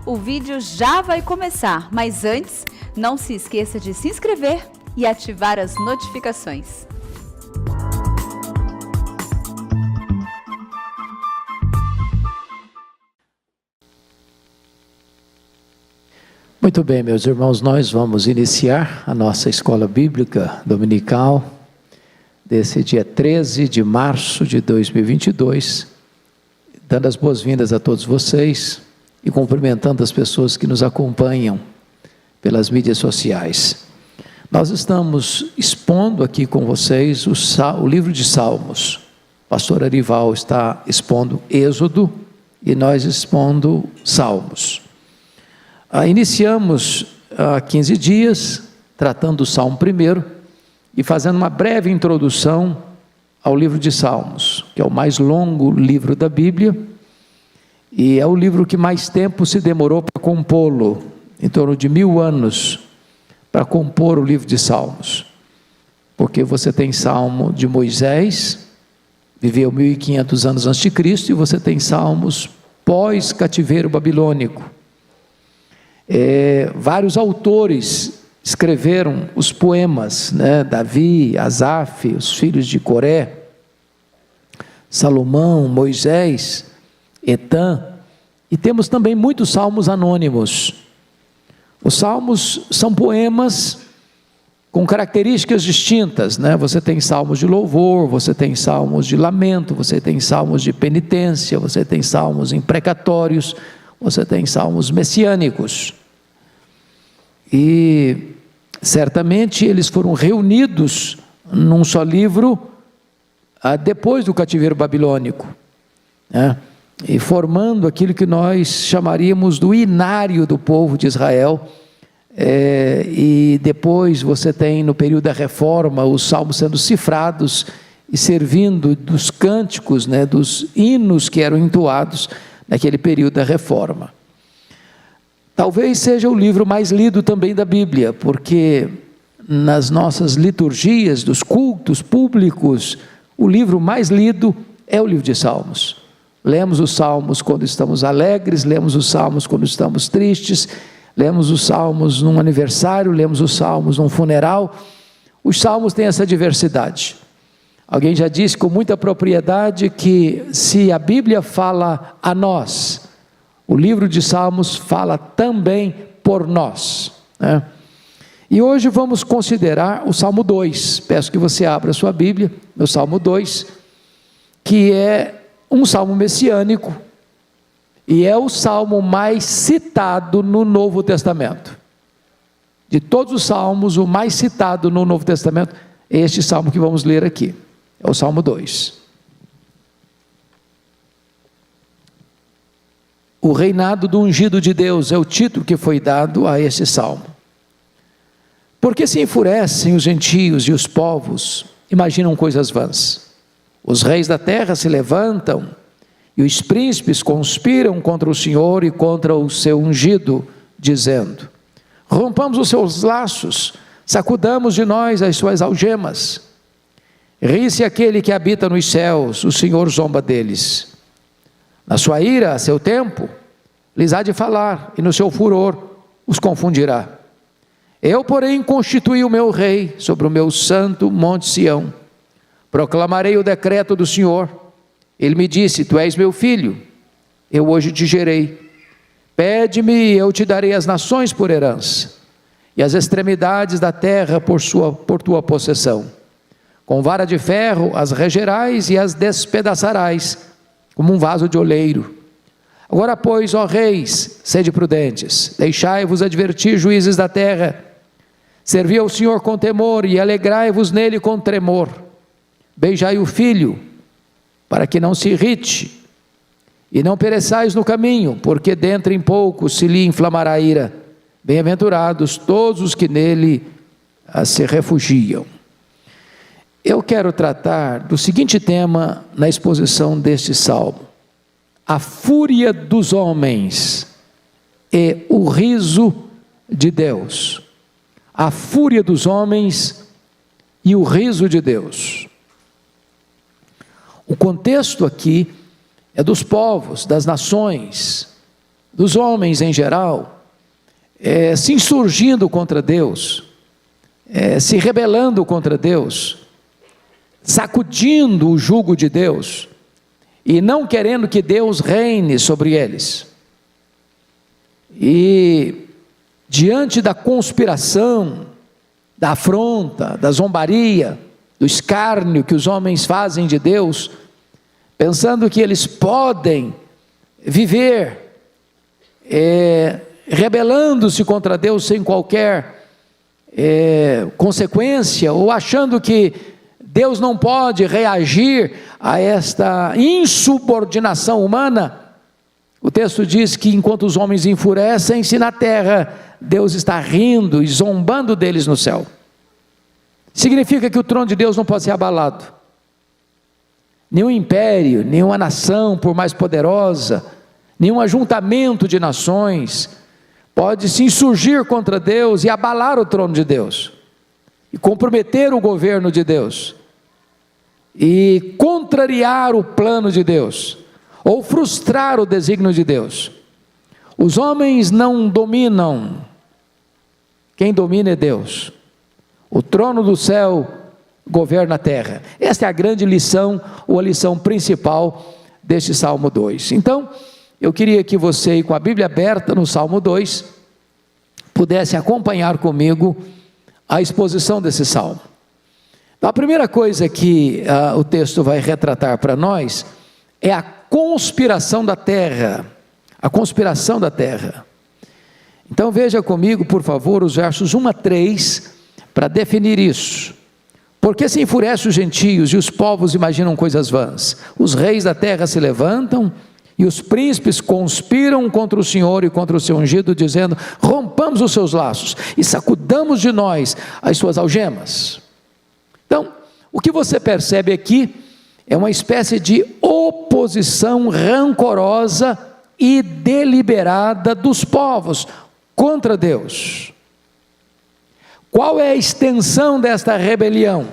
O vídeo já vai começar, mas antes, não se esqueça de se inscrever e ativar as notificações. Muito bem, meus irmãos, nós vamos iniciar a nossa escola bíblica dominical desse dia 13 de março de 2022, dando as boas-vindas a todos vocês e cumprimentando as pessoas que nos acompanham pelas mídias sociais. Nós estamos expondo aqui com vocês o livro de Salmos. O pastor Arival está expondo Êxodo e nós expondo Salmos. Iniciamos há 15 dias tratando do Salmo 1 e fazendo uma breve introdução ao livro de Salmos, que é o mais longo livro da Bíblia e é o livro que mais tempo se demorou para compô-lo, em torno de 1000 anos para compor o livro de Salmos, porque você tem Salmo de Moisés, viveu 1500 anos antes de Cristo, e você tem Salmos pós-cativeiro babilônico. Vários autores escreveram os poemas, Davi, Asaf, os filhos de Coré, Salomão, Moisés, Etã, e temos também muitos salmos anônimos. Os salmos são poemas com características distintas, Você tem salmos de louvor, você tem salmos de lamento, você tem salmos de penitência, você tem salmos imprecatórios, você tem salmos messiânicos, e certamente eles foram reunidos num só livro depois do cativeiro babilônico, e formando aquilo que nós chamaríamos do inário do povo de Israel. E depois você tem no período da reforma os salmos sendo cifrados e servindo dos cânticos, dos hinos que eram entoados naquele período da reforma. Talvez seja o livro mais lido também da Bíblia, porque nas nossas liturgias dos cultos públicos, o livro mais lido é o livro de Salmos. Lemos os salmos quando estamos alegres, lemos os salmos quando estamos tristes, lemos os salmos num aniversário, lemos os salmos num funeral. Os salmos têm essa diversidade. Alguém já disse com muita propriedade que se a Bíblia fala a nós, o livro de Salmos fala também por nós, E hoje vamos considerar o Salmo 2. Peço que você abra a sua Bíblia no Salmo 2, que é um salmo messiânico e é o salmo mais citado no Novo Testamento. De todos os salmos, o mais citado no Novo Testamento é este salmo que vamos ler aqui. É o Salmo 2. O reinado do ungido de Deus é o título que foi dado a este salmo. Porque se enfurecem os gentios e os povos, imaginam coisas vãs. Os reis da terra se levantam e os príncipes conspiram contra o Senhor e contra o seu ungido, dizendo: rompamos os seus laços, sacudamos de nós as suas algemas. Ri-se aquele que habita nos céus, o Senhor zomba deles. Na sua ira, a seu tempo, lhes há de falar, e no seu furor os confundirá. Eu, porém, constituí o meu rei sobre o meu santo monte Sião. Proclamarei o decreto do Senhor. Ele me disse: tu és meu filho, eu hoje te gerei. Pede-me e eu te darei as nações por herança, e as extremidades da terra por tua possessão. Com vara de ferro as regerás e as despedaçarás, como um vaso de oleiro. Agora, pois, ó reis, sede prudentes, deixai-vos advertir, juízes da terra. Servi ao Senhor com temor e alegrai-vos nele com tremor. Beijai o filho, para que não se irrite, e não pereçais no caminho, porque dentro em pouco se lhe inflamará a ira. Bem-aventurados todos os que nele se refugiam. Eu quero tratar do seguinte tema na exposição deste salmo: a fúria dos homens e o riso de Deus. A fúria dos homens e o riso de Deus. O contexto aqui é dos povos, das nações, dos homens em geral, se insurgindo contra Deus, se rebelando contra Deus, sacudindo o jugo de Deus, e não querendo que Deus reine sobre eles. E diante da conspiração, da afronta, da zombaria, do escárnio que os homens fazem de Deus, pensando que eles podem viver rebelando-se contra Deus sem qualquer consequência, ou achando que Deus não pode reagir a esta insubordinação humana. O texto diz que enquanto os homens enfurecem-se na terra, Deus está rindo e zombando deles no céu. Significa que o trono de Deus não pode ser abalado. Nenhum império, nenhuma nação, por mais poderosa, nenhum ajuntamento de nações pode se insurgir contra Deus e abalar o trono de Deus, e comprometer o governo de Deus, e contrariar o plano de Deus, ou frustrar o desígnio de Deus. Os homens não dominam, quem domina é Deus. O trono do céu governa a terra. Esta é a grande lição, ou a lição principal deste Salmo 2. Então, eu queria que você, com a Bíblia aberta no Salmo 2, pudesse acompanhar comigo a exposição desse Salmo. Então, a primeira coisa que o texto vai retratar para nós é a conspiração da terra. A conspiração da terra. Então veja comigo, por favor, os versos 1 a 3, para definir isso. Porque se enfurecem os gentios e os povos imaginam coisas vãs. Os reis da terra se levantam e os príncipes conspiram contra o Senhor e contra o seu ungido, dizendo: rompamos os seus laços e sacudamos de nós as suas algemas. Então, o que você percebe aqui é uma espécie de oposição rancorosa e deliberada dos povos contra Deus. Qual é a extensão desta rebelião?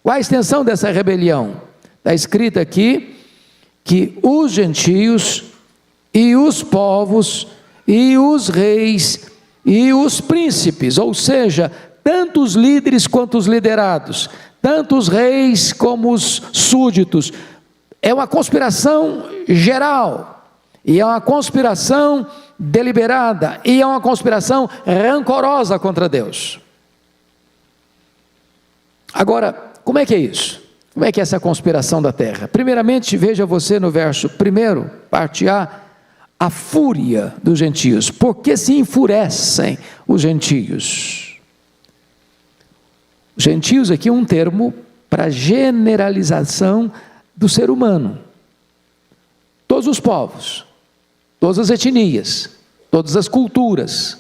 Qual é a extensão dessa rebelião? Está escrito aqui que os gentios e os povos e os reis e os príncipes, ou seja, tanto os líderes quanto os liderados, tanto os reis como os súditos, é uma conspiração geral, e é uma conspiração deliberada, e é uma conspiração rancorosa contra Deus. Agora, como é que é isso? Como é que é essa conspiração da terra? Primeiramente, veja você no verso 1, parte a fúria dos gentios. Por que se enfurecem os gentios? Os gentios aqui é um termo para generalização do ser humano. Todos os povos, todas as etnias, todas as culturas,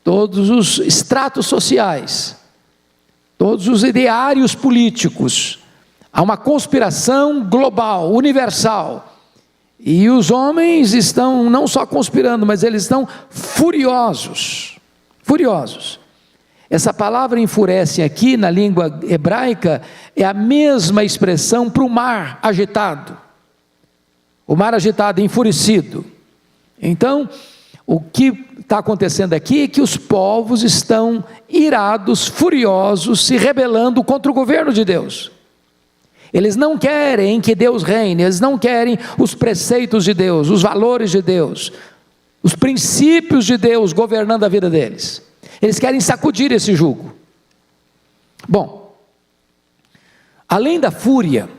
todos os estratos sociais, todos os ideários políticos. Há uma conspiração global, universal, e os homens estão não só conspirando, mas eles estão furiosos, furiosos. Essa palavra enfurece aqui na língua hebraica é a mesma expressão para o mar agitado. O mar agitado, enfurecido. Então, o que está acontecendo aqui é que os povos estão irados, furiosos, se rebelando contra o governo de Deus. Eles não querem que Deus reine, eles não querem os preceitos de Deus, os valores de Deus, os princípios de Deus governando a vida deles. Eles querem sacudir esse jugo. Bom, além da fúria,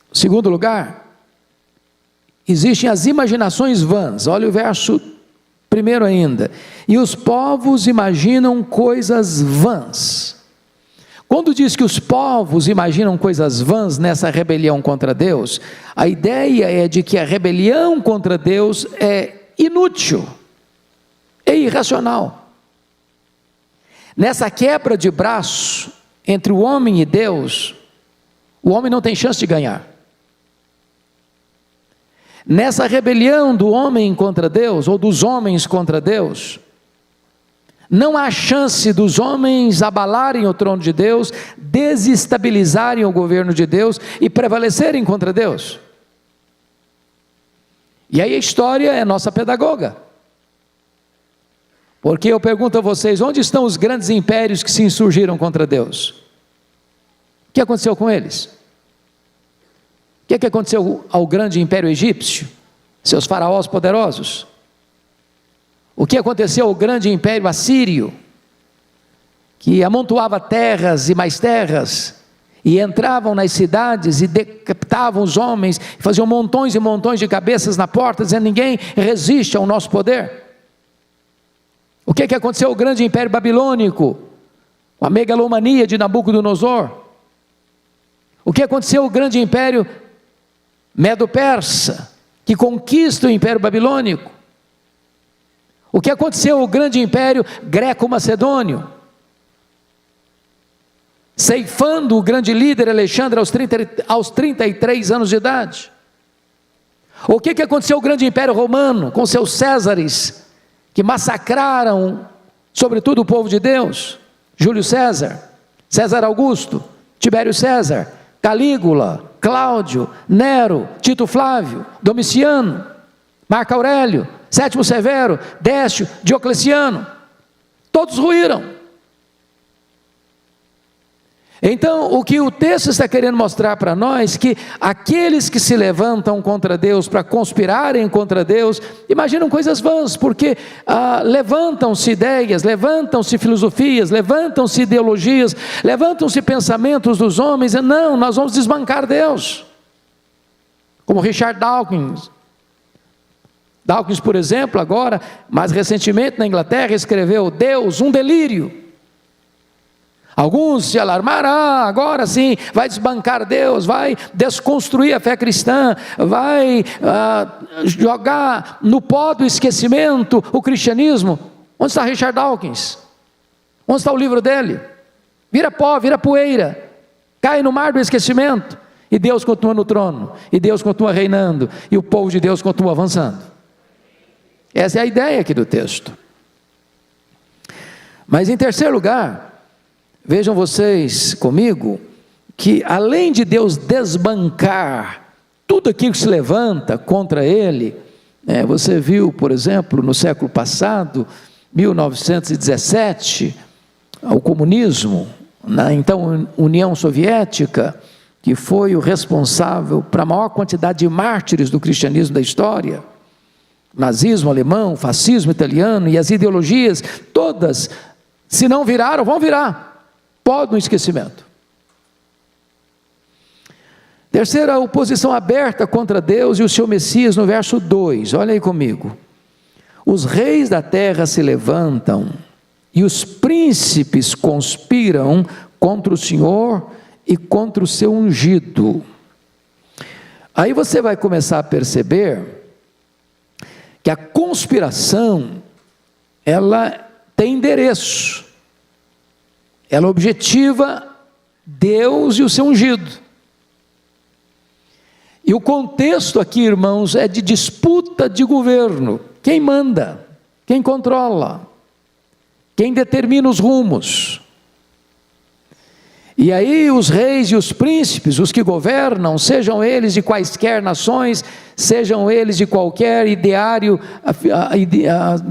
em segundo lugar, existem as imaginações vãs. Olha o verso 1 ainda. E os povos imaginam coisas vãs. Quando diz que os povos imaginam coisas vãs nessa rebelião contra Deus, a ideia é de que a rebelião contra Deus é inútil, é irracional. Nessa quebra de braço entre o homem e Deus, o homem não tem chance de ganhar. Nessa rebelião do homem contra Deus, ou dos homens contra Deus, não há chance dos homens abalarem o trono de Deus, desestabilizarem o governo de Deus e prevalecerem contra Deus. E aí a história é nossa pedagoga. Porque eu pergunto a vocês, onde estão os grandes impérios que se insurgiram contra Deus? O que aconteceu com eles? O que aconteceu ao grande império egípcio? Seus faraós poderosos? O que aconteceu ao grande império assírio? Que amontoava terras e mais terras, e entravam nas cidades e decapitavam os homens, faziam montões e montões de cabeças na porta, dizendo: ninguém resiste ao nosso poder. O que aconteceu ao grande império babilônico, com a megalomania de Nabucodonosor? O que aconteceu ao grande império medo-persa, que conquista o império babilônico? O que aconteceu ao grande império greco-macedônio, ceifando o grande líder Alexandre aos 33 anos de idade? O que aconteceu ao grande império romano, com seus Césares, que massacraram, sobretudo, o povo de Deus? Júlio César, César Augusto, Tibério César, Calígula, Cláudio, Nero, Tito Flávio, Domiciano, Marco Aurélio, Sétimo Severo, Décio, Diocleciano, todos ruíram. Então, o que o texto está querendo mostrar para nós, que aqueles que se levantam contra Deus, para conspirarem contra Deus, imaginam coisas vãs, porque levantam-se ideias, levantam-se filosofias, levantam-se ideologias, levantam-se pensamentos dos homens, e não, nós vamos desbancar Deus, como Richard Dawkins. Dawkins, por exemplo, agora, mais recentemente na Inglaterra, escreveu: Deus, um delírio. Alguns se alarmaram: agora sim, vai desbancar Deus, vai desconstruir a fé cristã, vai jogar no pó do esquecimento o cristianismo. Onde está Richard Dawkins? Onde está o livro dele? Vira pó, vira poeira, cai no mar do esquecimento, e Deus continua no trono, e Deus continua reinando, e o povo de Deus continua avançando. Essa é a ideia aqui do texto. Mas em terceiro lugar, vejam vocês comigo, que além de Deus desbancar tudo aquilo que se levanta contra Ele, você viu, por exemplo, no século passado, 1917, o comunismo, na então União Soviética, que foi o responsável para a maior quantidade de mártires do cristianismo da história, nazismo alemão, fascismo italiano, e as ideologias todas, se não viraram, vão virar. Pode no esquecimento. Terceira, oposição aberta contra Deus e o seu Messias, no verso 2, olha aí comigo. Os reis da terra se levantam, e os príncipes conspiram contra o Senhor e contra o seu ungido. Aí você vai começar a perceber que a conspiração, ela tem endereço. Ela objetiva Deus e o seu ungido. E o contexto aqui, irmãos, é de disputa de governo. Quem manda? Quem controla? Quem determina os rumos? E aí os reis e os príncipes, os que governam, sejam eles de quaisquer nações, sejam eles de qualquer ideário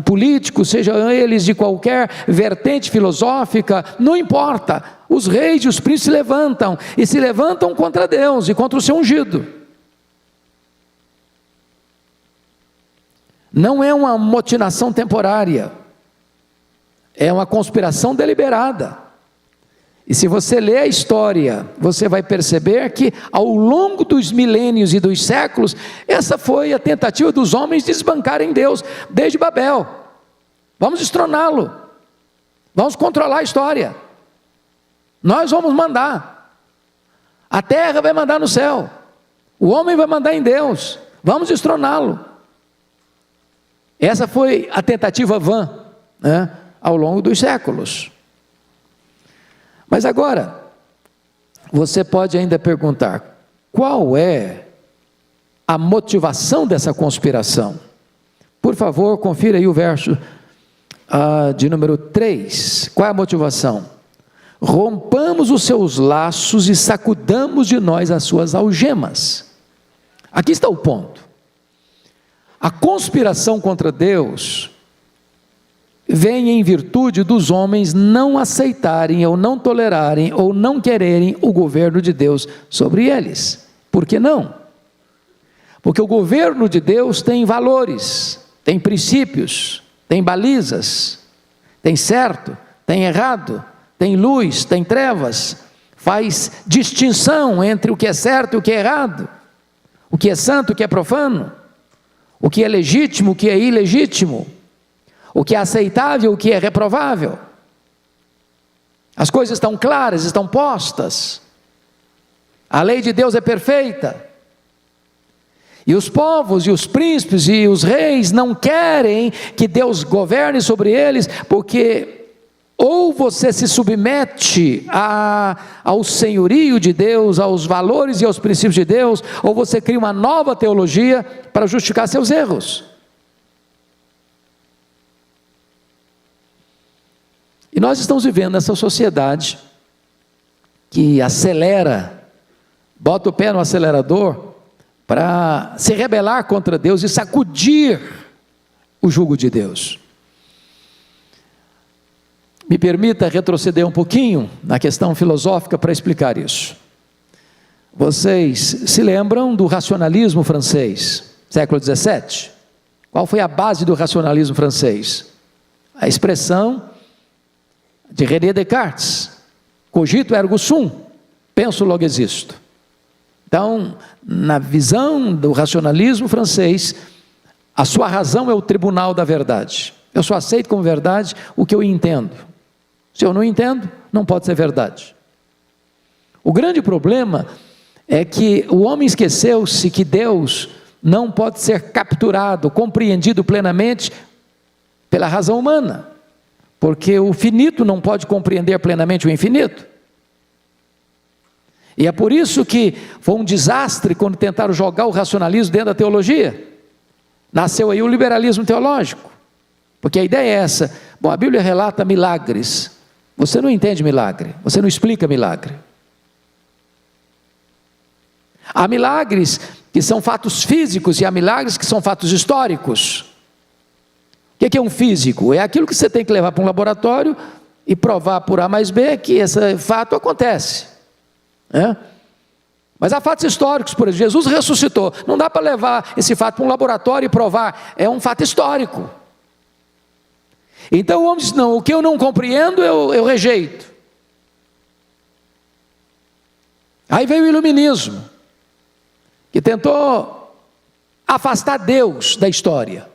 político, sejam eles de qualquer vertente filosófica, não importa, os reis e os príncipes se levantam, e se levantam contra Deus e contra o seu ungido. Não é uma motinação temporária, é uma conspiração deliberada. E se você ler a história, você vai perceber que ao longo dos milênios e dos séculos, essa foi a tentativa dos homens de desbancarem Deus, desde Babel. Vamos destroná-lo, vamos controlar a história, nós vamos mandar, a terra vai mandar no céu, o homem vai mandar em Deus, vamos destroná-lo. Essa foi a tentativa vã, ao longo dos séculos. Mas agora, você pode ainda perguntar, qual é a motivação dessa conspiração? Por favor, confira aí o verso de número 3, qual é a motivação? Rompamos os seus laços e sacudamos de nós as suas algemas. Aqui está o ponto. A conspiração contra Deus vem em virtude dos homens não aceitarem, ou não tolerarem, ou não quererem o governo de Deus sobre eles. Por que não? Porque o governo de Deus tem valores, tem princípios, tem balizas, tem certo, tem errado, tem luz, tem trevas, faz distinção entre o que é certo e o que é errado, o que é santo e o que é profano, o que é legítimo, o que é ilegítimo, o que é aceitável, o que é reprovável. As coisas estão claras, estão postas. A lei de Deus é perfeita. E os povos, e os príncipes, e os reis não querem que Deus governe sobre eles, porque ou você se submete ao senhorio de Deus, aos valores e aos princípios de Deus, ou você cria uma nova teologia para justificar seus erros. E nós estamos vivendo nessa sociedade que acelera, bota o pé no acelerador para se rebelar contra Deus e sacudir o jugo de Deus. Me permita retroceder um pouquinho na questão filosófica para explicar isso. Vocês se lembram do racionalismo francês, século XVII? Qual foi a base do racionalismo francês? A expressão de René Descartes: cogito ergo sum, penso logo existo. Então, na visão do racionalismo francês, a sua razão é o tribunal da verdade. Eu só aceito como verdade o que eu entendo. Se eu não entendo, não pode ser verdade. O grande problema é que o homem esqueceu-se que Deus não pode ser capturado, compreendido plenamente pela razão humana, porque o finito não pode compreender plenamente o infinito. E é por isso que foi um desastre quando tentaram jogar o racionalismo dentro da teologia. Nasceu aí o liberalismo teológico, porque a ideia é essa: bom, a Bíblia relata milagres, você não entende milagre, você não explica milagre. Há milagres que são fatos físicos e há milagres que são fatos históricos. O que é um físico? É aquilo que você tem que levar para um laboratório e provar por A mais B que esse fato acontece. Mas há fatos históricos, por exemplo, Jesus ressuscitou, não dá para levar esse fato para um laboratório e provar, é um fato histórico. Então o homem diz: não, o que eu não compreendo eu rejeito. Aí veio o iluminismo, que tentou afastar Deus da história.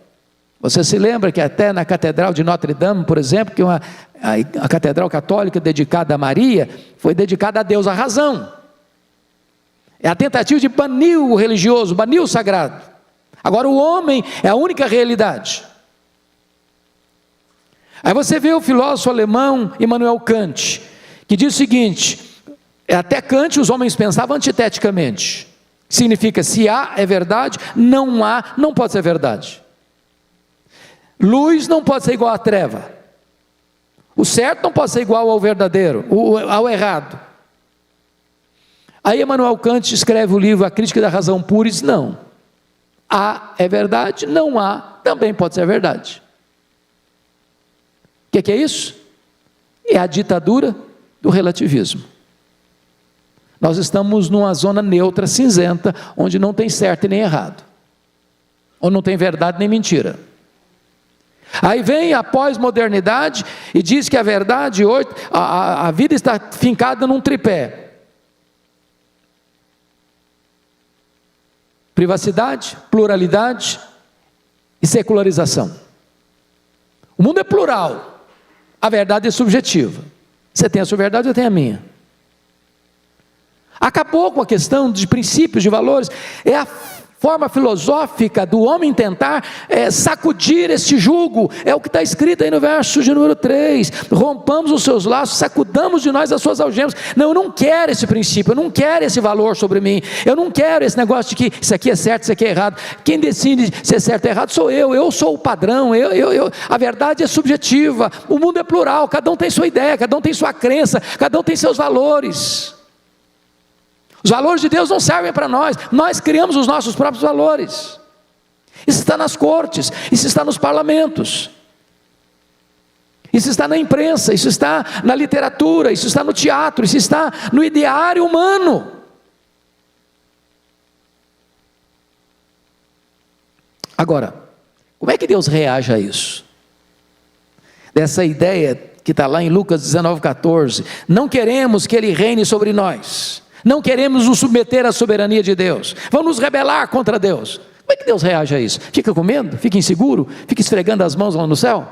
Você se lembra que até na Catedral de Notre Dame, por exemplo, que a Catedral Católica dedicada a Maria, foi dedicada a Deus, a razão. É a tentativa de banir o religioso, banir o sagrado. Agora o homem é a única realidade. Aí você vê o filósofo alemão Immanuel Kant, que diz o seguinte: até Kant os homens pensavam antiteticamente. Significa, se há é verdade, não há, não pode ser verdade. Luz não pode ser igual à treva. O certo não pode ser igual ao verdadeiro, ao errado. Aí Immanuel Kant escreve o livro A Crítica da Razão Pura e diz: não, há é verdade, não há também pode ser verdade. O que é isso? É a ditadura do relativismo. Nós estamos numa zona neutra, cinzenta, onde não tem certo e nem errado, onde não tem verdade nem mentira. Aí vem a pós-modernidade e diz que a verdade hoje, a vida está fincada num tripé: privacidade, pluralidade e secularização. O mundo é plural, a verdade é subjetiva. Você tem a sua verdade, eu tenho a minha. Acabou com a questão de princípios, de valores. É a forma filosófica do homem tentar sacudir este jugo. É o que está escrito aí no verso de número 3. Rompamos os seus laços, sacudamos de nós as suas algemas. Não, eu não quero esse princípio, eu não quero esse valor sobre mim. Eu não quero esse negócio de que isso aqui é certo, isso aqui é errado. Quem decide se é certo ou errado sou eu sou o padrão. A verdade é subjetiva, o mundo é plural, cada um tem sua ideia, cada um tem sua crença, cada um tem seus valores. Os valores de Deus não servem para nós criamos os nossos próprios valores. Isso está nas cortes, isso está nos parlamentos, isso está na imprensa, isso está na literatura, isso está no teatro, isso está no ideário humano. Agora, como é que Deus reage a isso? Dessa ideia que está lá em Lucas 19,14, não queremos que Ele reine sobre nós, não queremos nos submeter à soberania de Deus, vamos nos rebelar contra Deus. Como é que Deus reage a isso? Fica com medo? Fica inseguro? Fica esfregando as mãos lá no céu?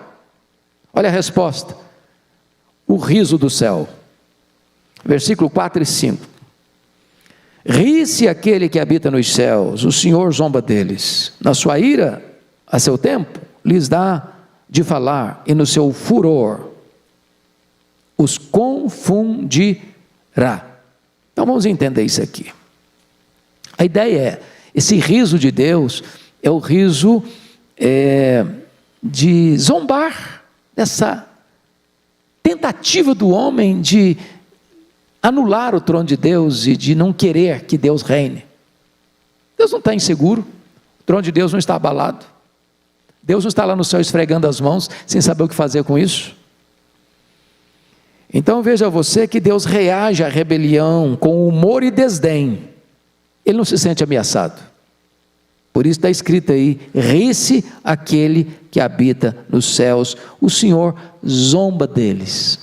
Olha a resposta: o riso do céu. Versículo 4 e 5. Ri-se aquele que habita nos céus, o Senhor zomba deles. Na sua ira, a seu tempo, lhes dá de falar, e no seu furor os confundirá. Então vamos entender isso aqui. A ideia é, esse riso de Deus é o riso de zombar dessa tentativa do homem de anular o trono de Deus e de não querer que Deus reine. Deus não está inseguro, o trono de Deus não está abalado, Deus não está lá no céu esfregando as mãos, sem saber o que fazer com isso. Então veja você que Deus reage à rebelião com humor e desdém, Ele não se sente ameaçado. Por isso está escrito aí, ri-se aquele que habita nos céus, o Senhor zomba deles. O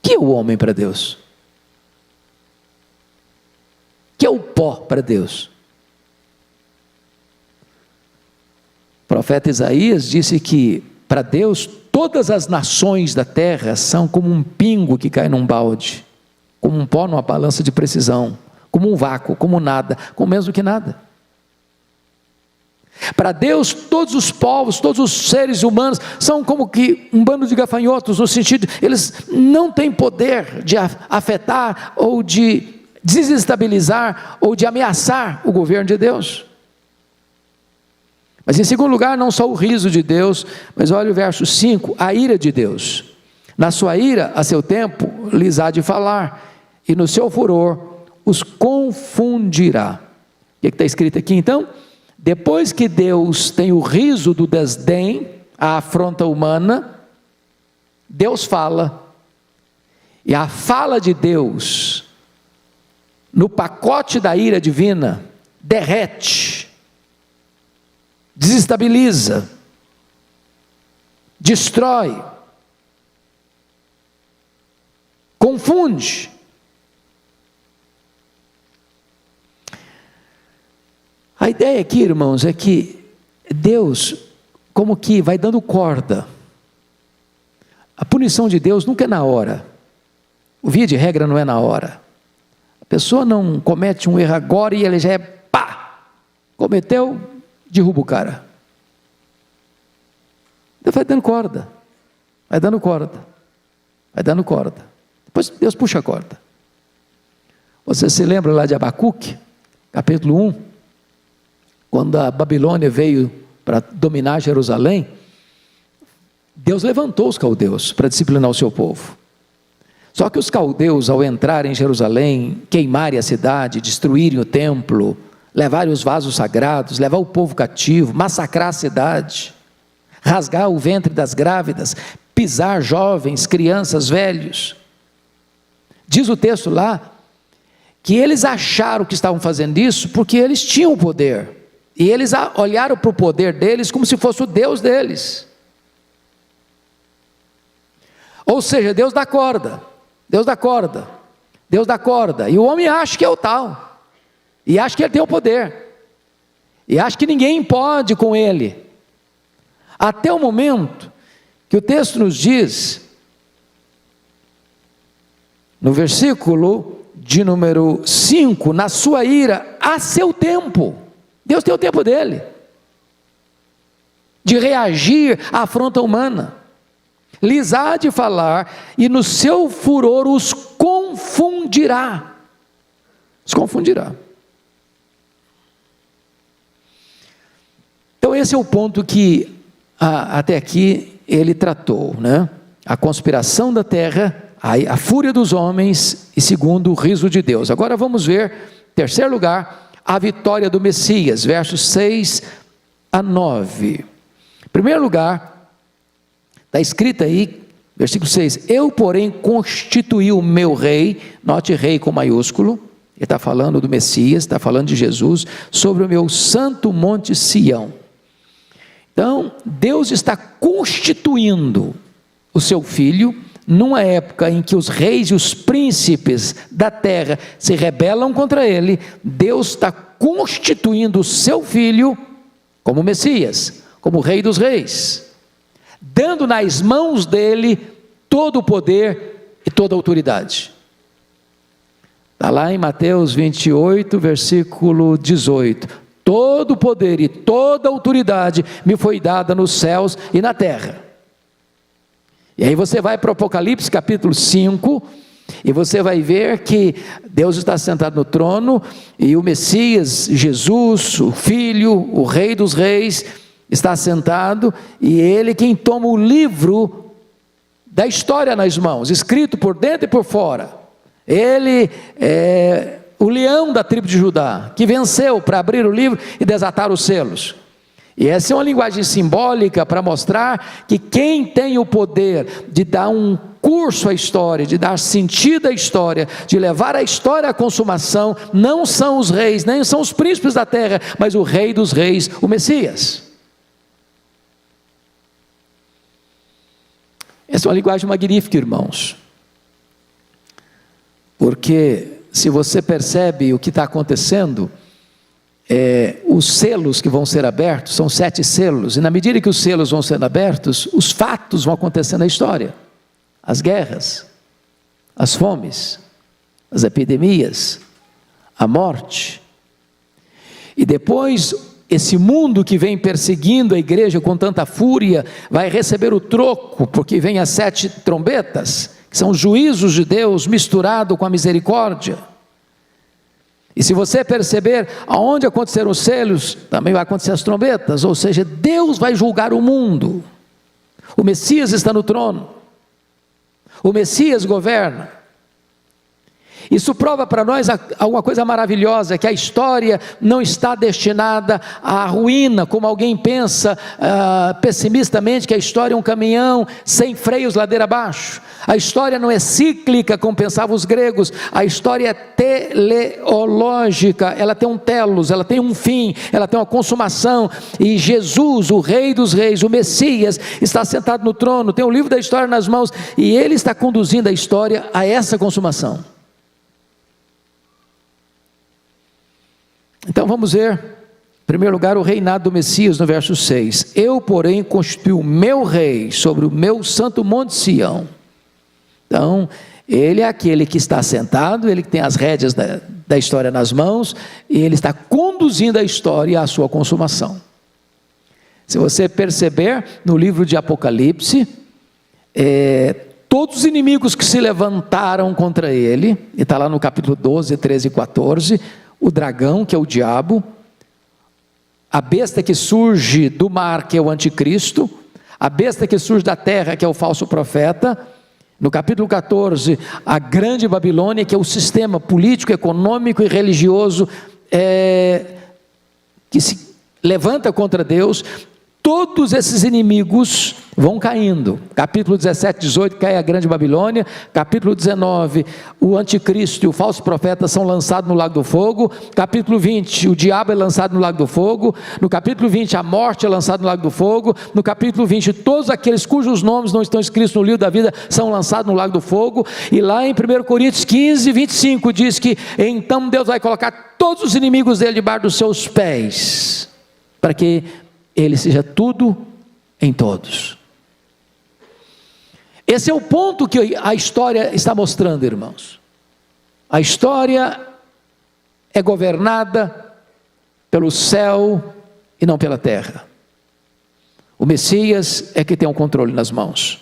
que é o homem para Deus? O que é o pó para Deus? O profeta Isaías disse que para Deus todas as nações da terra são como um pingo que cai num balde, como um pó numa balança de precisão, como um vácuo, como nada, como mesmo que nada. Para Deus todos os povos, todos os seres humanos são como que um bando de gafanhotos, no sentido, eles não têm poder de afetar ou de desestabilizar ou de ameaçar o governo de Deus. Mas em segundo lugar, não só o riso de Deus, mas olha o verso 5, a ira de Deus. Na sua ira, a seu tempo, lhes há de falar, e no seu furor os confundirá. O que está escrito aqui então? Depois que Deus tem o riso do desdém, a afronta humana, Deus fala, e a fala de Deus, no pacote da ira divina, derrete, desestabiliza, destrói, confunde. A ideia aqui, irmãos, é que Deus, como que vai dando corda. A punição de Deus nunca é na hora. O via de regra não é na hora. A pessoa não comete um erro agora e ele já é pá! Cometeu, derruba o cara. Deus vai dando corda. Vai dando corda. Vai dando corda. Depois Deus puxa a corda. Você se lembra lá de Abacuque, capítulo 1? Quando a Babilônia veio para dominar Jerusalém, Deus levantou os caldeus para disciplinar o seu povo. Só que os caldeus, ao entrarem em Jerusalém, queimarem a cidade, destruírem o templo, levarem os vasos sagrados, levar o povo cativo, massacrar a cidade, rasgar o ventre das grávidas, pisar jovens, crianças, velhos. Diz o texto lá, que eles acharam que estavam fazendo isso porque eles tinham o poder. E eles olharam para o poder deles como se fosse o Deus deles. Ou seja, Deus dá corda, Deus dá corda, Deus dá corda. E o homem acha que é o tal. E acha que ele tem o poder. E acha que ninguém pode com ele. Até o momento que o texto nos diz, no versículo de número 5, na sua ira, a seu tempo. Deus tem o tempo dele, de reagir à afronta humana, lhes há de falar, e no seu furor os confundirá. Os confundirá. Então esse é o ponto que até aqui ele tratou, né? A conspiração da terra, a fúria dos homens, e segundo, o riso de Deus. Agora vamos ver, em terceiro lugar, a vitória do Messias, versos 6 a 9. Em primeiro lugar, está escrito aí, versículo 6, eu, porém, constituí o meu rei, note rei com maiúsculo, ele está falando do Messias, está falando de Jesus, sobre o meu santo monte Sião. Então, Deus está constituindo o seu filho, numa época em que os reis e os príncipes da terra se rebelam contra ele, Deus está constituindo o seu filho como Messias, como Rei dos Reis, dando nas mãos dele todo o poder e toda a autoridade. Está lá em Mateus 28, versículo 18, todo o poder e toda a autoridade me foi dada nos céus e na terra. E aí você vai para o Apocalipse capítulo 5, e você vai ver que Deus está sentado no trono, e o Messias, Jesus, o Filho, o Rei dos Reis, está sentado, e ele quem toma o livro da história nas mãos, escrito por dentro e por fora. Ele é o leão da tribo de Judá, que venceu para abrir o livro e desatar os selos. E essa é uma linguagem simbólica para mostrar que quem tem o poder de dar um curso à história, de dar sentido à história, de levar a história à consumação, não são os reis, nem são os príncipes da terra, mas o Rei dos Reis, o Messias. Essa é uma linguagem magnífica, irmãos, porque se você percebe o que está acontecendo, os selos que vão ser abertos, são 7 selos, e na medida que os selos vão sendo abertos, os fatos vão acontecendo na história, as guerras, as fomes, as epidemias, a morte, e depois esse mundo que vem perseguindo a igreja com tanta fúria, vai receber o troco, porque vem as 7 trombetas, que são os juízos de Deus misturado com a misericórdia. E se você perceber aonde aconteceram os selos, também vai acontecer as trombetas, ou seja, Deus vai julgar o mundo. O Messias está no trono, o Messias governa. Isso prova para nós alguma coisa maravilhosa, que a história não está destinada à ruína, como alguém pensa pessimistamente, que a história é um caminhão sem freios ladeira abaixo. A história não é cíclica, como pensavam os gregos, a história é teleológica, ela tem um telos, ela tem um fim, ela tem uma consumação, e Jesus, o Rei dos Reis, o Messias, está sentado no trono, tem o livro da história nas mãos, e ele está conduzindo a história a essa consumação. Então vamos ver, em primeiro lugar, o reinado do Messias no verso 6. Eu, porém, constituí o meu rei sobre o meu santo monte Sião. Então, ele é aquele que está sentado, ele que tem as rédeas da história nas mãos, e ele está conduzindo a história à sua consumação. Se você perceber, no livro de Apocalipse, todos os inimigos que se levantaram contra ele, e está lá no capítulo 12, 13 e 14, o dragão, que é o diabo, a besta que surge do mar, que é o anticristo, a besta que surge da terra, que é o falso profeta, no capítulo 14, a grande Babilônia, que é o sistema político, econômico e religioso que se levanta contra Deus. Todos esses inimigos vão caindo. Capítulo 17, 18, cai a grande Babilônia. Capítulo 19, o anticristo e o falso profeta são lançados no lago do fogo. Capítulo 20, o diabo é lançado no lago do fogo. No capítulo 20, a morte é lançada no lago do fogo. No capítulo 20, todos aqueles cujos nomes não estão escritos no livro da vida são lançados no lago do fogo. E lá em 1 Coríntios 15, 25, diz que então Deus vai colocar todos os inimigos dele debaixo dos seus pés, para que ele seja tudo em todos. Esse é o ponto que a história está mostrando, irmãos. A história é governada pelo céu e não pela terra. O Messias é que tem o controle nas mãos.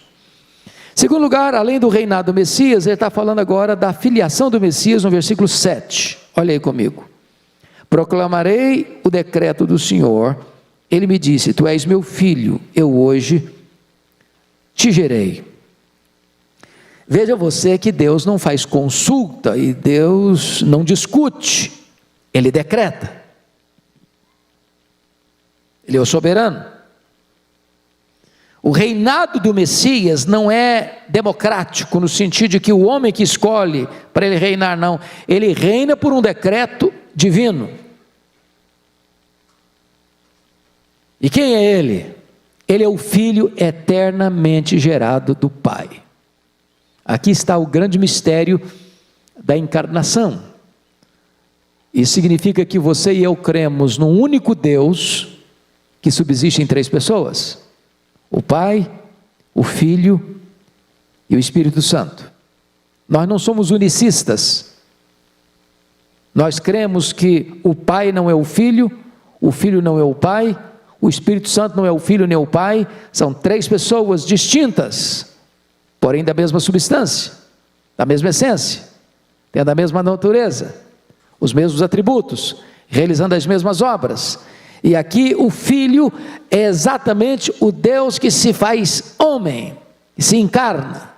Segundo lugar, além do reinado do Messias, ele está falando agora da filiação do Messias no versículo 7. Olha aí comigo. Proclamarei o decreto do Senhor. Ele me disse, tu és meu filho, eu hoje te gerei. Veja você que Deus não faz consulta e Deus não discute, Ele decreta. Ele é o soberano. O reinado do Messias não é democrático, no sentido de que o homem que escolhe para ele reinar, não. Ele reina por um decreto divino. E quem é ele? Ele é o Filho eternamente gerado do Pai. Aqui está o grande mistério da encarnação. Isso significa que você e eu cremos num único Deus que subsiste em 3 pessoas: o Pai, o Filho e o Espírito Santo. Nós não somos unicistas. Nós cremos que o Pai não é o Filho não é o Pai, o Espírito Santo não é o Filho nem o Pai. São 3 pessoas distintas, porém da mesma substância, da mesma essência, tendo a mesma natureza, os mesmos atributos, realizando as mesmas obras. E aqui o Filho é exatamente o Deus que se faz homem, que se encarna.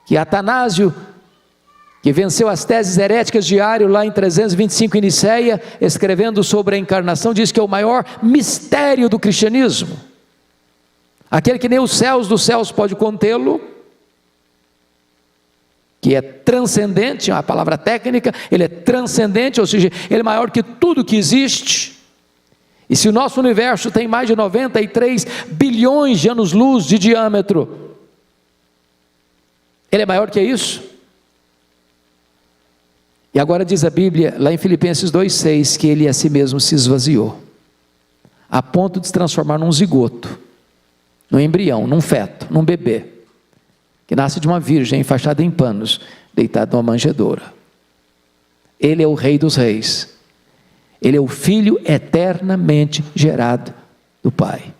Que Atanásio, que venceu as teses heréticas de Ario lá em 325 em Niceia, escrevendo sobre a encarnação, diz que é o maior mistério do cristianismo. Aquele que nem os céus dos céus pode contê-lo, que é transcendente, é uma palavra técnica, ele é transcendente, ou seja, ele é maior que tudo que existe. E se o nosso universo tem mais de 93 bilhões de anos-luz de diâmetro, ele é maior que isso? E agora diz a Bíblia, lá em Filipenses 2,6, que ele a si mesmo se esvaziou, a ponto de se transformar num zigoto, num embrião, num feto, num bebê, que nasce de uma virgem enfaixada em panos, deitado numa manjedoura. Ele é o Rei dos Reis. Ele é o Filho eternamente gerado do Pai.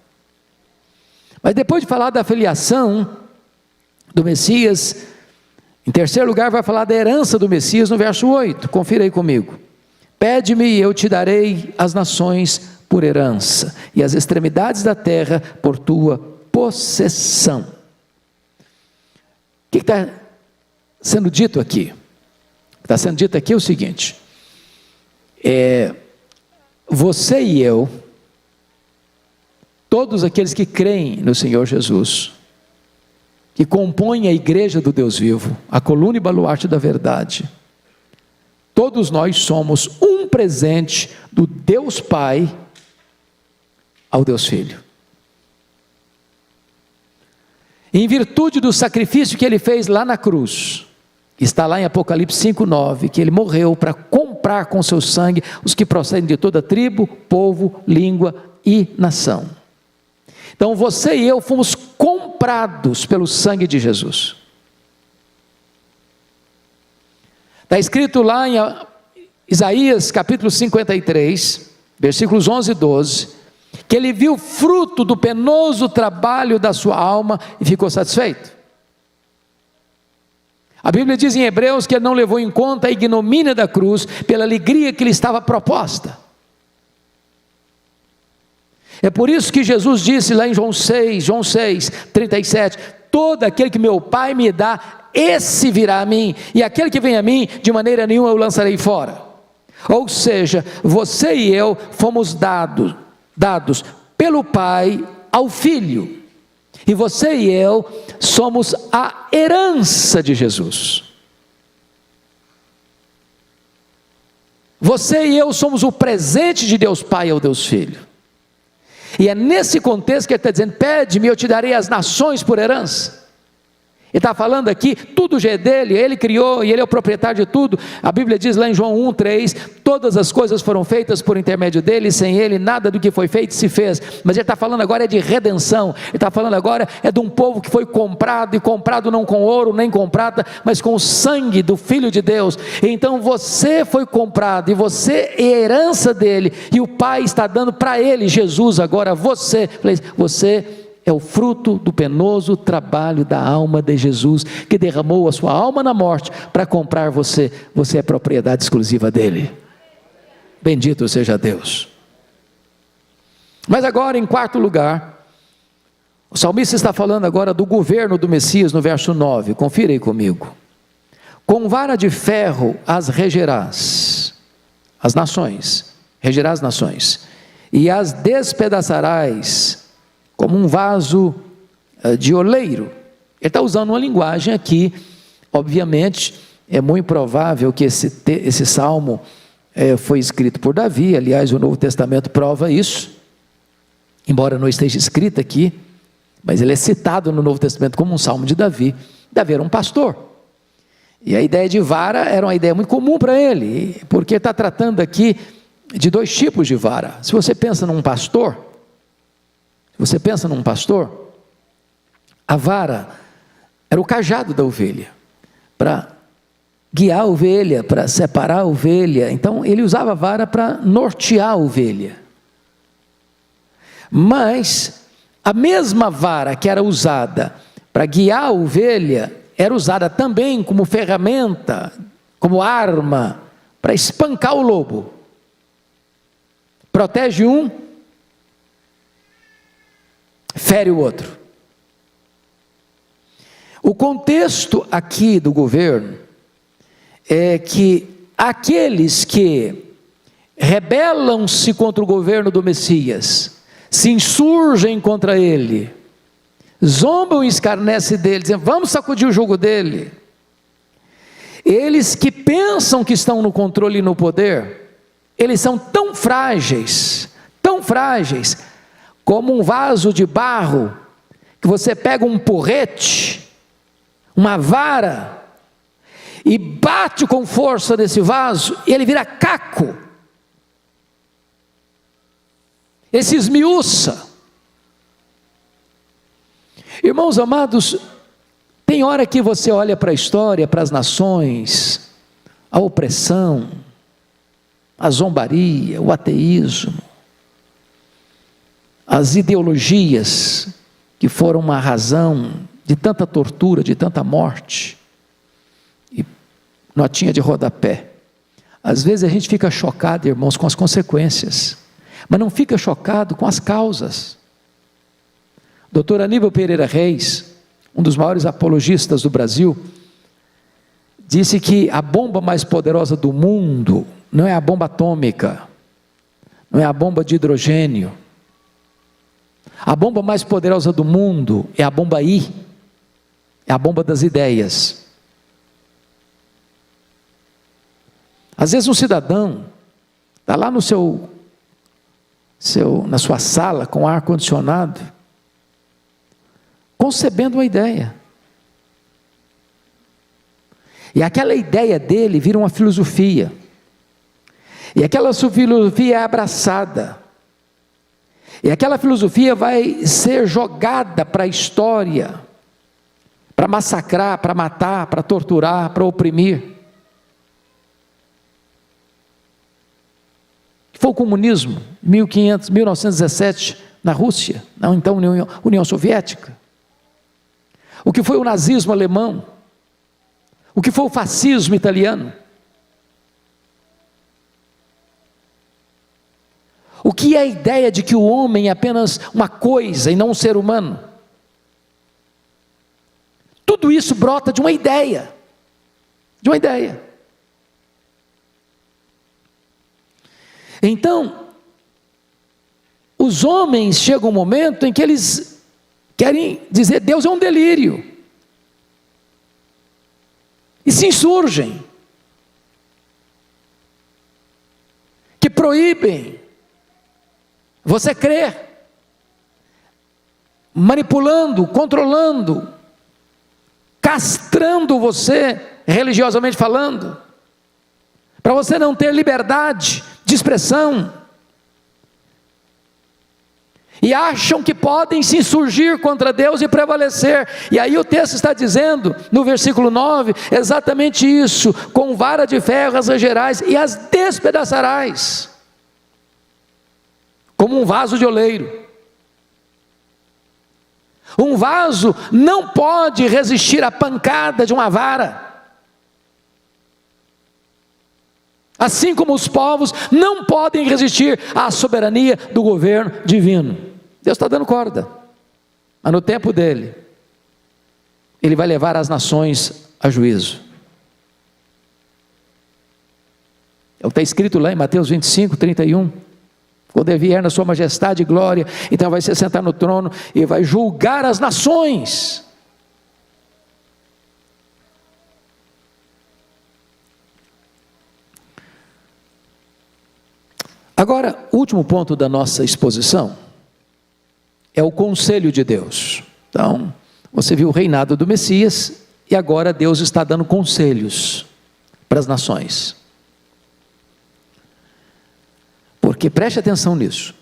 Mas depois de falar da filiação do Messias, em terceiro lugar vai falar da herança do Messias no verso 8, confira aí comigo. Pede-me e eu te darei as nações por herança, e as extremidades da terra por tua possessão. O que está sendo dito aqui? O que está sendo dito aqui é o seguinte: você e eu, todos aqueles que creem no Senhor Jesus, que compõem a igreja do Deus vivo, a coluna e baluarte da verdade, todos nós somos um presente do Deus Pai ao Deus Filho. Em virtude do sacrifício que ele fez lá na cruz, está lá em Apocalipse 5,9, que ele morreu para comprar com seu sangue os que procedem de toda tribo, povo, língua e nação. Então você e eu fomos comprados pelo sangue de Jesus. Está escrito lá em Isaías capítulo 53, versículos 11 e 12, que ele viu o fruto do penoso trabalho da sua alma e ficou satisfeito. A Bíblia diz em Hebreus que ele não levou em conta a ignomínia da cruz pela alegria que lhe estava proposta. É por isso que Jesus disse lá em João 6, 37, todo aquele que meu Pai me dá, esse virá a mim, e aquele que vem a mim, de maneira nenhuma eu lançarei fora. Ou seja, você e eu fomos dados pelo Pai ao Filho, e você e eu somos a herança de Jesus. Você e eu somos o presente de Deus Pai ao Deus Filho. E é nesse contexto que ele está dizendo: pede-me, eu te darei as nações por herança. Ele está falando aqui, tudo já é dele, ele criou e ele é o proprietário de tudo. A Bíblia diz lá em João 1,3, todas as coisas foram feitas por intermédio dele, sem ele nada do que foi feito se fez. Mas ele está falando agora de redenção, ele está falando agora de um povo que foi comprado, e comprado não com ouro nem com prata, mas com o sangue do Filho de Deus. Então você foi comprado, e você é herança dele, e o Pai está dando para ele, Jesus, agora você é o fruto do penoso trabalho da alma de Jesus, que derramou a sua alma na morte para comprar você. Você é propriedade exclusiva dele. Bendito seja Deus. Mas agora, em quarto lugar, o salmista está falando agora do governo do Messias no verso 9, confira aí comigo. Com vara de ferro as regerás, as nações, regerás as nações, e as despedaçarás como um vaso de oleiro. Ele está usando uma linguagem aqui, obviamente, é muito provável que esse salmo foi escrito por Davi. Aliás, o Novo Testamento prova isso, embora não esteja escrito aqui, mas ele é citado no Novo Testamento como um salmo de Davi. Davi era um pastor, e a ideia de vara era uma ideia muito comum para ele, porque está tratando aqui de dois tipos de vara. Se você pensa num pastor, a vara era o cajado da ovelha, para guiar a ovelha, para separar a ovelha. Então ele usava a vara para nortear a ovelha. Mas a mesma vara que era usada para guiar a ovelha, era usada também como ferramenta, como arma, para espancar o lobo. Protege um, fere o outro. O contexto aqui do governo é que aqueles que rebelam-se contra o governo do Messias, se insurgem contra ele, zombam e escarnecem dele, dizendo: vamos sacudir o jugo dele. Eles que pensam que estão no controle e no poder, eles são tão frágeis, como um vaso de barro, que você pega um porrete, uma vara, e bate com força nesse vaso, e ele vira caco, ele se esmiuça. Irmãos amados, tem hora que você olha para a história, para as nações, a opressão, a zombaria, o ateísmo, as ideologias que foram uma razão de tanta tortura, de tanta morte, e notinha de rodapé. Às vezes a gente fica chocado, irmãos, com as consequências, mas não fica chocado com as causas. Dr. Aníbal Pereira Reis, um dos maiores apologistas do Brasil, disse que a bomba mais poderosa do mundo não é a bomba atômica, não é a bomba de hidrogênio. A bomba mais poderosa do mundo é a bomba I, é a bomba das ideias. Às vezes um cidadão está lá no na sua sala com ar condicionado, concebendo uma ideia, e aquela ideia dele vira uma filosofia, e aquela filosofia é abraçada, e aquela filosofia vai ser jogada para a história, para massacrar, para matar, para torturar, para oprimir. Foi o comunismo, 1917, na Rússia, na então União Soviética. O que foi o nazismo alemão, o que foi o fascismo italiano, o que é a ideia de que o homem é apenas uma coisa e não um ser humano. Tudo isso brota de uma ideia, Então, os homens chegam um momento em que eles querem dizer: Deus é um delírio, e se insurgem, que proíbem você crer, manipulando, controlando, castrando você, religiosamente falando, para você não ter liberdade de expressão, e acham que podem se insurgir contra Deus e prevalecer. E aí o texto está dizendo, no versículo 9, exatamente isso: com vara de ferro as rangerás e as despedaçarás, como um vaso de oleiro. Um vaso não pode resistir à pancada de uma vara, assim como os povos não podem resistir à soberania do governo divino. Deus está dando corda, mas no tempo dele, ele vai levar as nações a juízo. É o que está escrito lá em Mateus 25, 31. Quando ele vier na sua majestade e glória, então vai se sentar no trono e vai julgar as nações. Agora, o último ponto da nossa exposição é o conselho de Deus. Então, você viu o reinado do Messias e agora Deus está dando conselhos para as nações. Porque preste atenção nisso,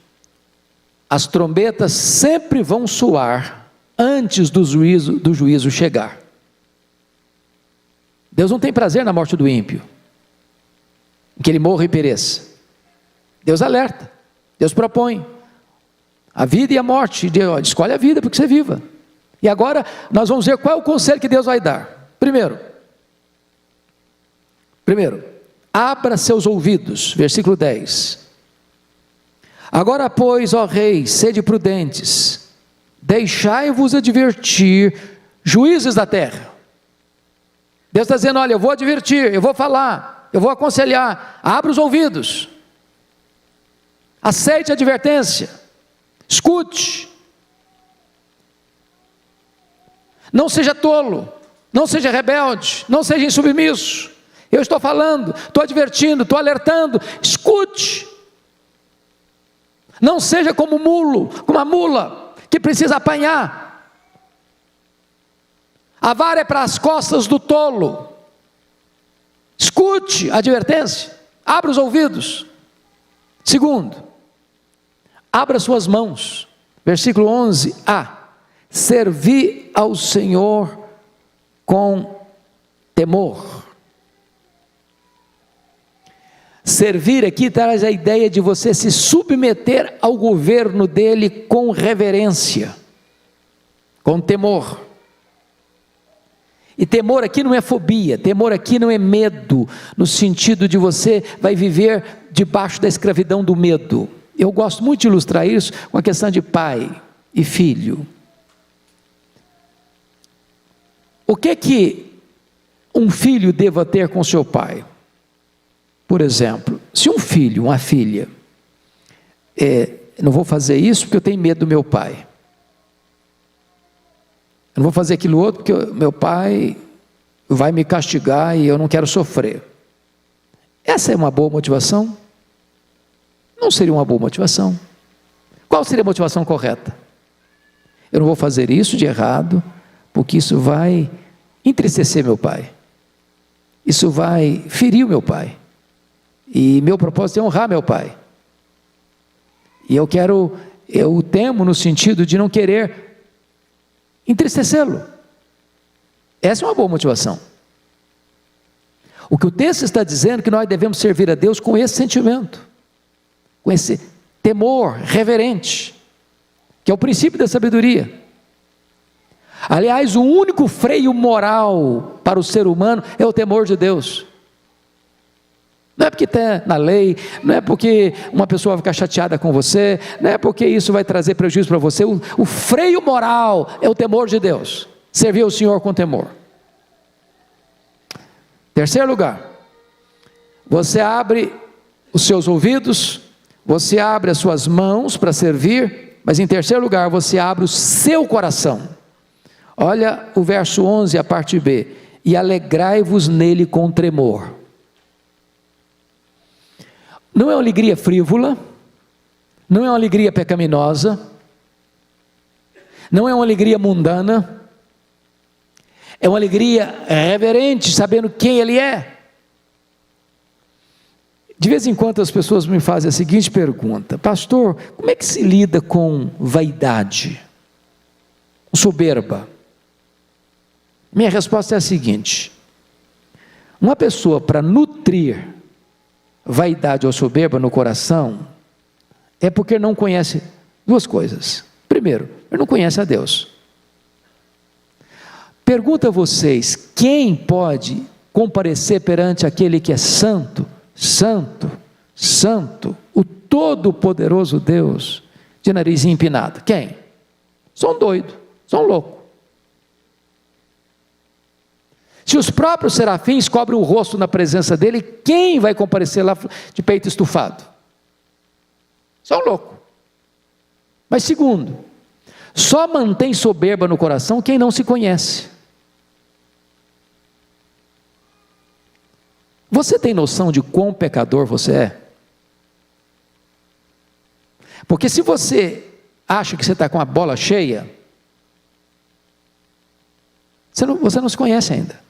as trombetas sempre vão soar antes do juízo chegar. Deus não tem prazer na morte do ímpio, em que ele morra e pereça. Deus alerta, Deus propõe a vida e a morte. Deus escolhe a vida porque você viva. E agora nós vamos ver qual é o conselho que Deus vai dar. Primeiro, abra seus ouvidos, versículo 10. Agora, pois, ó reis, sede prudentes, deixai-vos advertir, juízes da terra. Deus está dizendo, olha, eu vou advertir, eu vou falar, eu vou aconselhar, abra os ouvidos, aceite a advertência, escute, não seja tolo, não seja rebelde, não seja insubmisso. Eu estou falando, estou advertindo, estou alertando, escute. Não seja como um mulo, como uma mula, que precisa apanhar. A vara é para as costas do tolo. Escute a advertência, abra os ouvidos. Segundo, abra suas mãos, versículo 11a, servi ao Senhor com temor. Servir aqui traz a ideia de você se submeter ao governo dele com reverência, com temor. E temor aqui não é fobia, temor aqui não é medo, no sentido de você vai viver debaixo da escravidão do medo. Eu gosto muito de ilustrar isso com a questão de pai e filho. O que um filho deva ter com seu pai? Por exemplo, se um filho, uma filha, não vou fazer isso porque eu tenho medo do meu pai. Eu não vou fazer aquilo outro porque meu pai vai me castigar e eu não quero sofrer. Essa é uma boa motivação? Não seria uma boa motivação. Qual seria a motivação correta? Eu não vou fazer isso de errado porque isso vai entristecer meu pai. Isso vai ferir o meu pai. E meu propósito é honrar meu pai. E eu temo no sentido de não querer entristecê-lo. Essa é uma boa motivação. O que o texto está dizendo é que nós devemos servir a Deus com esse sentimento, com esse temor reverente, que é o princípio da sabedoria. Aliás, o único freio moral para o ser humano é o temor de Deus. Não é porque está na lei, não é porque uma pessoa vai ficar chateada com você, não é porque isso vai trazer prejuízo para você. O freio moral é o temor de Deus, servir ao Senhor com temor. Terceiro lugar, você abre os seus ouvidos, você abre as suas mãos para servir, mas em terceiro lugar, você abre o seu coração. Olha o verso 11, a parte B, e alegrai-vos nele com tremor. Não é uma alegria frívola, não é uma alegria pecaminosa, não é uma alegria mundana, é uma alegria reverente, sabendo quem Ele é. De vez em quando as pessoas me fazem a seguinte pergunta: pastor, como é que se lida com vaidade, com soberba? Minha resposta é a seguinte: uma pessoa para nutrir vaidade ou soberba no coração, é porque não conhece duas coisas. Primeiro, ele não conhece a Deus. Pergunto a vocês, quem pode comparecer perante aquele que é santo, santo, santo, o todo-poderoso Deus, de nariz empinado? Quem? Só um doido, só um louco. Se os próprios serafins cobrem o rosto na presença dele, quem vai comparecer lá de peito estufado? Você é um louco. Mas segundo, só mantém soberba no coração quem não se conhece. Você tem noção de quão pecador você é? Porque se você acha que você está com a bola cheia, você não se conhece ainda.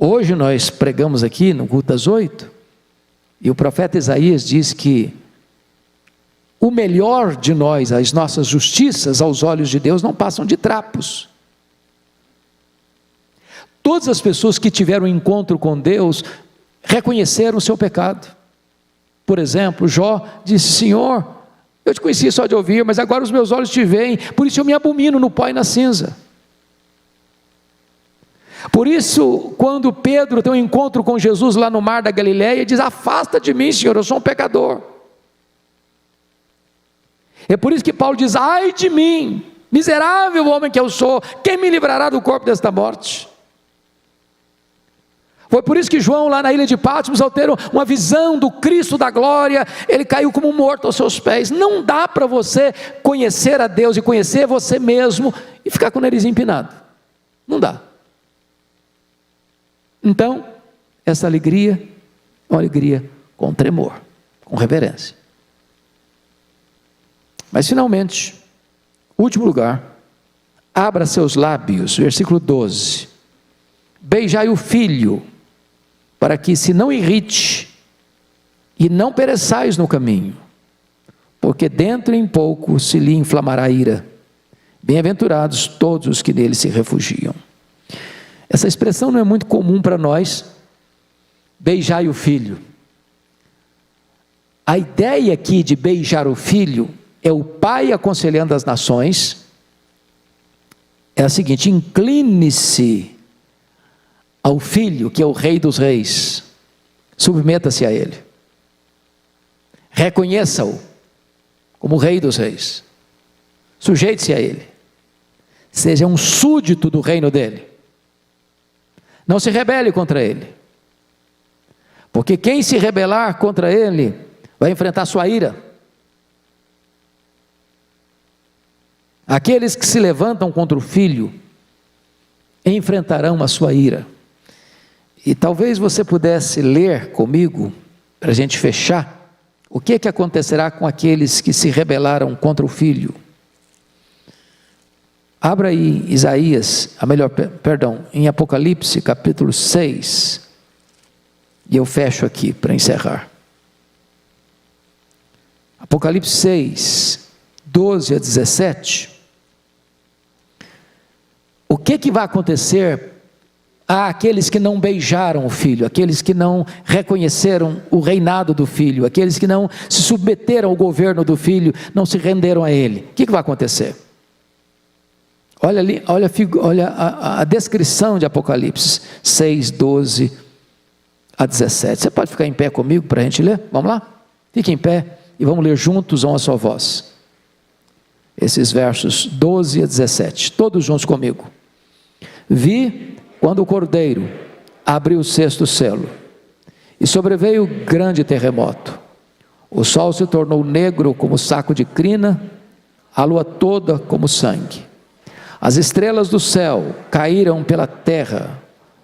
Hoje nós pregamos aqui no culto das 8, e o profeta Isaías diz que o melhor de nós, as nossas justiças aos olhos de Deus não passam de trapos. Todas as pessoas que tiveram encontro com Deus reconheceram o seu pecado. Por exemplo, Jó disse: Senhor, eu te conhecia só de ouvir, mas agora os meus olhos te veem, por isso eu me abomino no pó e na cinza. Por isso, quando Pedro tem um encontro com Jesus lá no mar da Galileia, diz: afasta de mim, Senhor, eu sou um pecador. É por isso que Paulo diz: ai de mim, miserável homem que eu sou, quem me livrará do corpo desta morte? Foi por isso que João, lá na ilha de Patmos, ao ter uma visão do Cristo da glória, ele caiu como morto aos seus pés. Não dá para você conhecer a Deus e conhecer você mesmo e ficar com o nariz empinado. Não dá. Então, essa alegria é uma alegria com tremor, com reverência. Mas finalmente, último lugar, abra seus lábios, versículo 12. Beijai o filho, para que se não irrite e não pereçais no caminho, porque dentro em pouco se lhe inflamará a ira. Bem-aventurados todos os que nele se refugiam. Essa expressão não é muito comum para nós, beijai o filho. A ideia aqui de beijar o filho é o pai aconselhando as nações, é a seguinte: incline-se ao filho, que é o rei dos reis, submeta-se a ele, reconheça-o como o rei dos reis, sujeite-se a ele, seja um súdito do reino dele, não se rebele contra ele, porque quem se rebelar contra ele, vai enfrentar sua ira. Aqueles que se levantam contra o filho, enfrentarão a sua ira. E talvez você pudesse ler comigo, para a gente fechar, o que acontecerá com aqueles que se rebelaram contra o filho. Abra aí Isaías, em Apocalipse capítulo 6, e eu fecho aqui para encerrar. Apocalipse 6, 12 a 17. O que vai acontecer àqueles que não beijaram o filho, aqueles que não reconheceram o reinado do filho, aqueles que não se submeteram ao governo do filho, não se renderam a ele? O que vai acontecer? Olha ali, olha a descrição de Apocalipse 6, 12 a 17. Você pode ficar em pé comigo para a gente ler? Vamos lá? Fique em pé e vamos ler juntos a uma só voz. Esses versos 12 a 17, todos juntos comigo. Vi quando o cordeiro abriu o sexto selo, e sobreveio grande terremoto. O sol se tornou negro como saco de crina, a lua toda como sangue. As estrelas do céu caíram pela terra,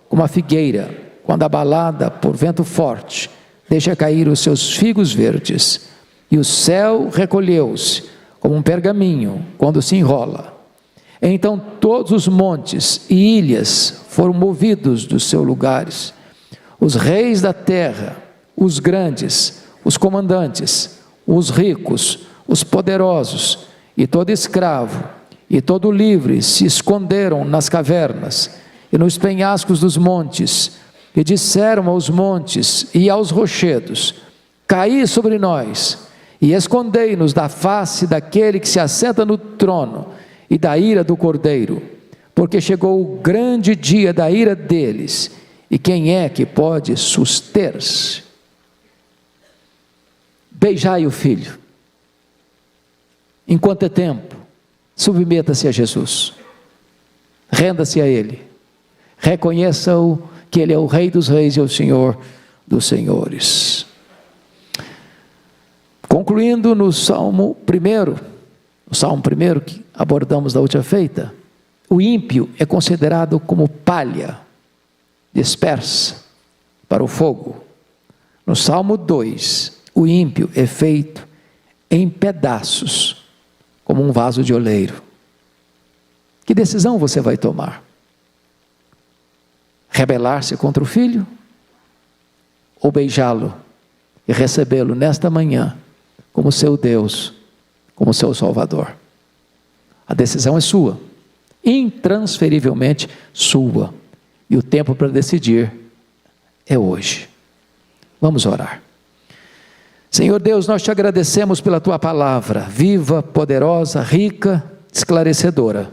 como a figueira, quando abalada por vento forte, deixa cair os seus figos verdes. E o céu recolheu-se, como um pergaminho, quando se enrola. Então todos os montes e ilhas foram movidos dos seus lugares. Os reis da terra, os grandes, os comandantes, os ricos, os poderosos, e todo escravo, e todo livre se esconderam nas cavernas e nos penhascos dos montes, e disseram aos montes e aos rochedos: caí sobre nós, e escondei-nos da face daquele que se assenta no trono e da ira do cordeiro, porque chegou o grande dia da ira deles, e quem é que pode suster-se? Beijai o filho, enquanto é tempo, submeta-se a Jesus, renda-se a ele, reconheça-o que ele é o Rei dos Reis e o Senhor dos senhores. Concluindo no Salmo 1 que abordamos da última feita, o ímpio é considerado como palha dispersa para o fogo. No Salmo 2, o ímpio é feito em pedaços, como um vaso de oleiro. Que decisão você vai tomar? Rebelar-se contra o filho? Ou beijá-lo e recebê-lo nesta manhã como seu Deus, como seu Salvador? A decisão é sua, intransferivelmente sua, e o tempo para decidir é hoje. Vamos orar. Senhor Deus, nós te agradecemos pela tua palavra, viva, poderosa, rica, esclarecedora.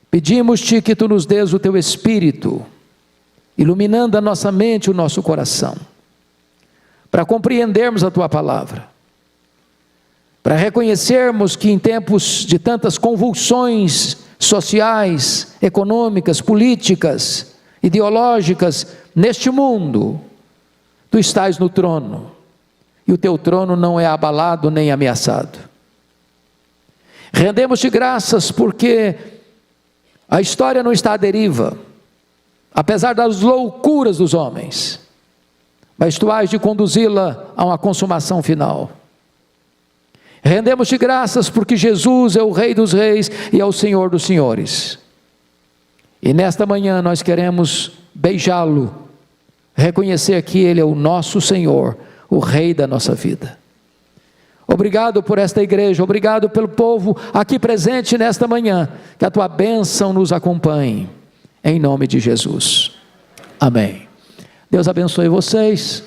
Pedimos-te que tu nos dês o teu Espírito, iluminando a nossa mente e o nosso coração, para compreendermos a tua palavra, para reconhecermos que em tempos de tantas convulsões sociais, econômicas, políticas, ideológicas, neste mundo, tu estás no trono, e o teu trono não é abalado nem ameaçado. Rendemos-te graças porque a história não está à deriva, apesar das loucuras dos homens, mas tu hás de conduzi-la a uma consumação final. Rendemos-te graças porque Jesus é o Rei dos Reis e é o Senhor dos Senhores. E nesta manhã nós queremos beijá-lo, reconhecer que Ele é o nosso Senhor, o Rei da nossa vida. Obrigado por esta igreja, obrigado pelo povo aqui presente nesta manhã, que a tua bênção nos acompanhe, em nome de Jesus. Amém. Deus abençoe vocês.